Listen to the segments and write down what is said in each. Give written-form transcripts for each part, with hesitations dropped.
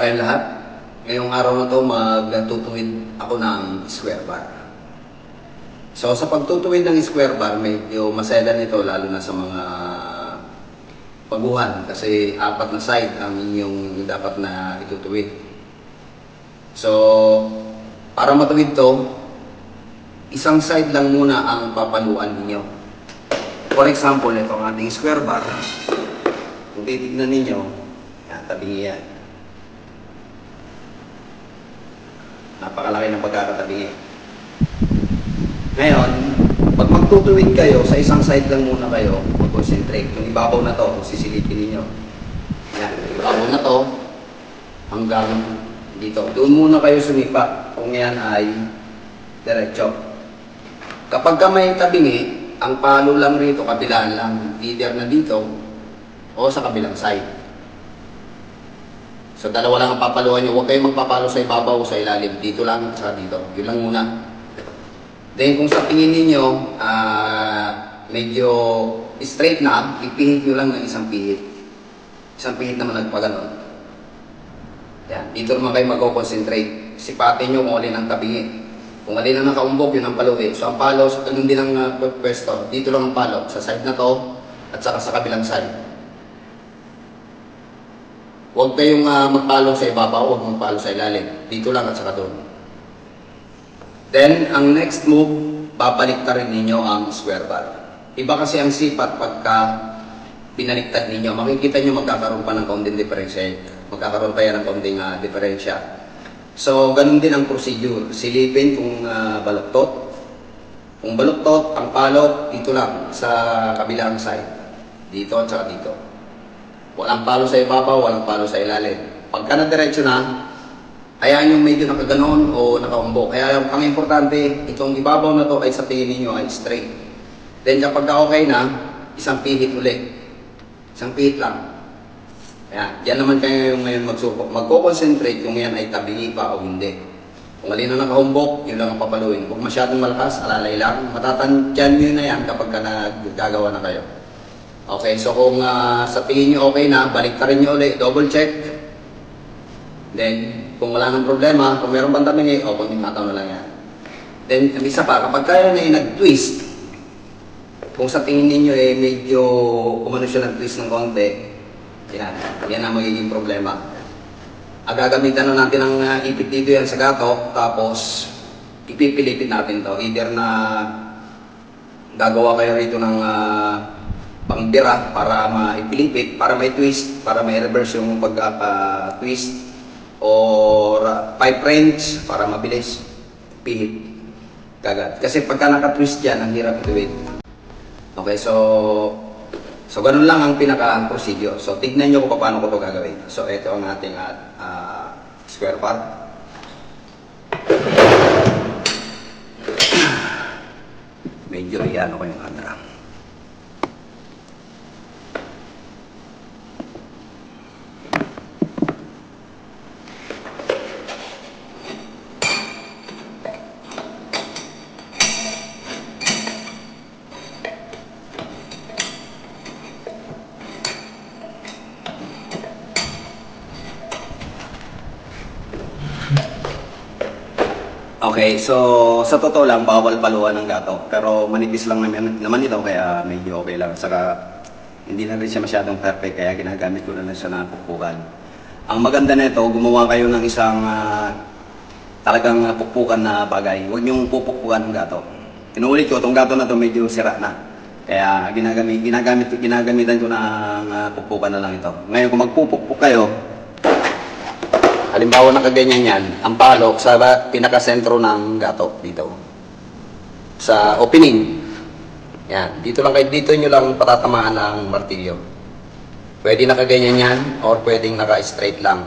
kayong lahat. Ngayong araw na to magtutuwid ako ng square bar. So sa pagtutuwid ng square bar, medyo maselan ito lalo na sa mga paguhan kasi 4 na side ang inyong dapat na itutuwid. So para matuwid to, isang side lang muna ang papaluan ninyo. For example, ito ang ating square bar. Kung titignan ninyo, tabingi yan. Napakalaki ng pagkakatabingi. Ngayon, pag magtutuwid kayo, sa isang side lang muna kayo, mag-concentrate. Yung ibabaw na to, kung sisilipin ninyo. Yan, ibabaw na to, hanggang dito. Doon muna kayo sumipa, kung yan ay diretso. Kapag ka may tabingi, ang palo lang rito, kabilaan lang, either na dito, o sa kabilang side. So dalawa lang ang papaluan nyo. Huwag kayong magpapalo sa ibabaw o sa ilalim. Dito lang, saka dito. Yun lang muna. Then kung sa tingin ninyo, medyo straight na, ipihit nyo lang ng isang pihit. Isang pihit naman nagpaganon. Yan. Dito naman kayo mag-concentrate. Sipatin nyo kung alin ang tabingi. Kung alin ang nakaumbok, yun ang paluwi. So ang palo, ganun din ang pwesto. Dito lang ang palo. Sa side na to, at saka sa kabilang side. Huwag kayong magpalo sa ibabaw, huwag magpalo sa ilalim. Dito lang at saka doon. Then, ang next move, babalik ta rin ninyo ang square bar. Iba kasi ang sipat pagka binaliktad ninyo. Makikita nyo magkakaroon pa ng kaunting diferensya. Magkakaroon pa yan ng kaunting diferensya. So, ganun din ang procedure. Silipin kung baluktot. Kung baluktot, ang palo, dito lang, sa kabilang side. Dito at saka dito. Walang palo sa ibabaw, walang palo sa ilalim. Pagka na-diretso na, hayaan yung medyo nakaganon o nakaumbok. Kaya ang importante, itong ibabaw na to ay sa tingin ninyo ay straight. Then kapag okay na, isang pihit ulit. Isang pihit lang. Kaya, diyan naman kayo ngayon magsubok. Magko-concentrate kung yan ay tabingi pa o hindi. Kung alin na nakaumbok, yun lang ang papaluin. Huwag masyadong malakas, alalay lang. Matatantyan nyo na yan kapag ka nagagawa na kayo. Okay, so kung sa tingin nyo okay na, balik ka rin nyo ulit, double check. Then, kung wala nang problema, kung meron bang tabingi, kunting mataw na lang yan. Then, isa pa, kapag kaya na nag-twist, kung sa tingin ninyo medyo kumano siya nag-twist ng konti, yan ang magiging problema. Gagamitan na natin ang ipit dito yan sa gato, tapos ipipilipit natin to. Either na gagawa kayo rito ng pangbira para maipilipit, para may twist, para may reverse yung pag-twist, or pipe wrench para mabilis pihit kagad. Kasi pagka naka-twist dyan, ang hirap ituwid. Okay, so ganun lang ang pinaka-procedure. So tignan nyo kung paano ko ito gagawin. So ito ang ating square bar. Medyo iyan ko yung camera. Okay, so sa totoo lang, bawal paluan ng gato. Pero manipis lang naman ito, kaya medyo okay lang. Saka hindi na rin siya masyadong perfect, kaya ginagamit ko na lang siya ng pukpukan. Ang maganda nito, gumawa kayo ng isang talagang pukpukan na bagay. Huwag niyong pupukpukan ng gato. Inuulit ko, itong gato na ito medyo sira na. Kaya ginagamitan ko ng pukpukan na lang ito. Ngayon, kung magpupukpuk kayo, halimbawa nakaganyan yan, ang palo sa pinakasentro ng gato dito. Sa opening. Yan, dito lang kayo, dito nyo lang patatamaan ng martilyo. Pwede nakaganyan yan or pwedeng naka-straight lang.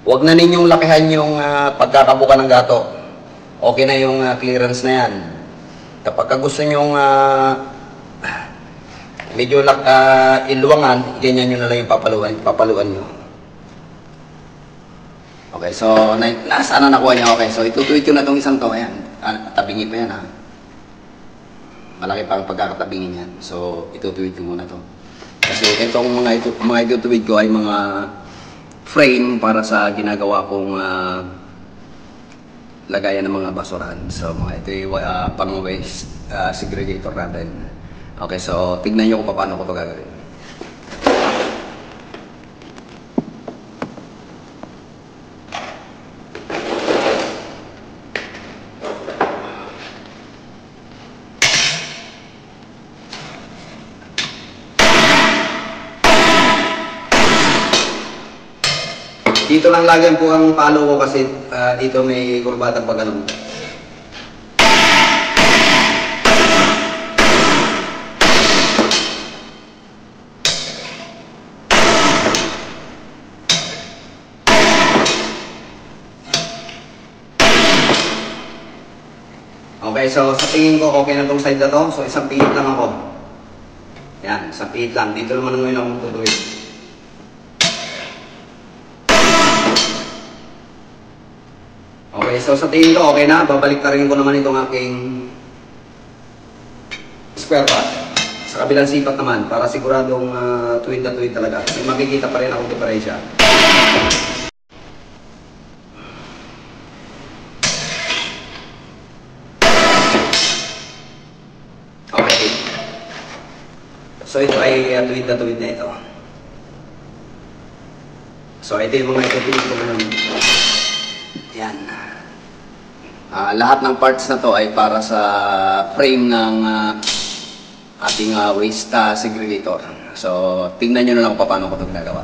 Huwag na ninyong lakihan yung pagkakabuka ng gato. Okay na yung clearance na yan. Kapag gusto nyong medyo iluwangan, ganyan nyo na lang yung papaluan nyo. Okay, so sana nakuha niya. Okay, so itutuwid ko na itong isang to. Ayan, tabingi pa yan ha. Malaki pa ang pagkakatabingin yan. So itutuwid ko muna to. Kasi itong mga itutuwid ko ay mga frame para sa ginagawa kong lagayan ng mga basurahan. So mga ito yung pang-waste segregator natin. Okay, so tignan nyo kung paano ko ito gagawin. Dito lang lagyan po ang palo ko kasi dito may kurbatang pag ganun. Okay, so sa tingin ko okay na itong side na to. So isang pihit lang ako. Yan, isang pihit lang. Dito naman ngayon akong tutuwid. Okay, so sa tingin ko okay na. Babalik na rin ko naman itong aking square part. Sa kabilang sipat naman, para siguradong tuwid na tuwid talaga. May makikita pa rin akong diferensya. Okay. So ito ay tuwid na ito. So ito yung mga itutuloy ko naman. Yan. Lahat ng parts na to ay para sa frame ng ating waste segregator. So, tingnan nyo na lang kung paano ko ito ginagawa.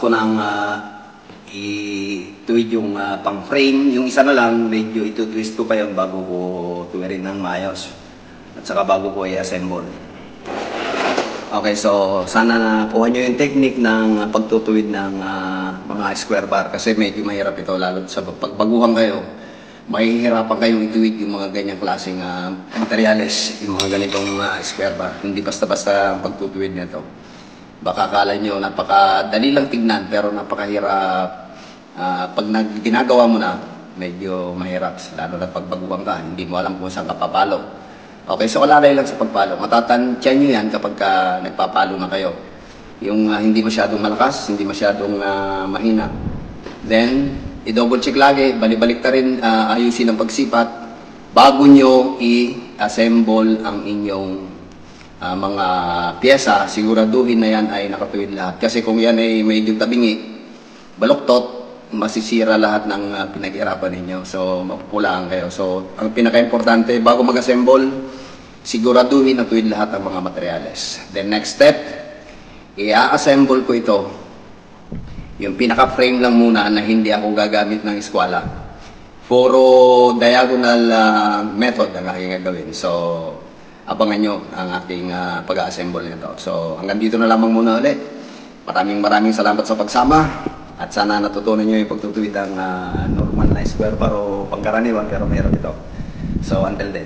ko nang i-tweak yung pang frame. Yung isa na lang, medyo ito-twist ko pa yun bago ko tuwirin ng maayos. At saka bago ko i-assemble. Okay, so sana nakuha nyo yung technique ng pagtutuwid ng mga square bar kasi medyo mahirap ito lalo sa pagbaguhan kayo. Mahihirapan kayong ituwid yung mga ganyang klaseng materyales, yung mga ganitong square bar. Hindi basta-basta ang pagtutuwid nito. Baka akala nyo napakadali lang tignan pero napakahirap. Pag ginagawa mo na, medyo mahirap. Lalo na pagbaguhan ka, hindi mo alam kung saan ka papalo. Okay, so alalay lang sa pagpalo. Matatantyan nyo yan kapag nagpapalo na kayo. Yung hindi masyadong malakas, hindi masyadong mahina. Then, i-double check lagi, balik-balik ta rin, ayusin ang pagsipat bago nyo i-assemble ang inyong mga pyesa. Siguraduhin na yan ay nakatuwid lahat. Kasi kung yan ay medyo tabingi, baluktot, masisira lahat ng pinag-irapan ninyo. So, mapupulaan kayo. So, ang pinaka-importante, bago mag-assemble, siguraduhin na tuwid lahat ang mga materyales. Then, next step, i-assemble ko ito. Yung pinaka-frame lang muna na hindi ako gagamit ng eskwala. Puro diagonal method ang aking gagawin. So, abangan nyo ang aking pag-assemble nito. So, hanggang dito na lamang muna ulit. Maraming salamat sa pagsama. At sana natutunan nyo yung pagtutuwid ng normal na square bar o pangkaraniwan pero mayroon ito. So, until then.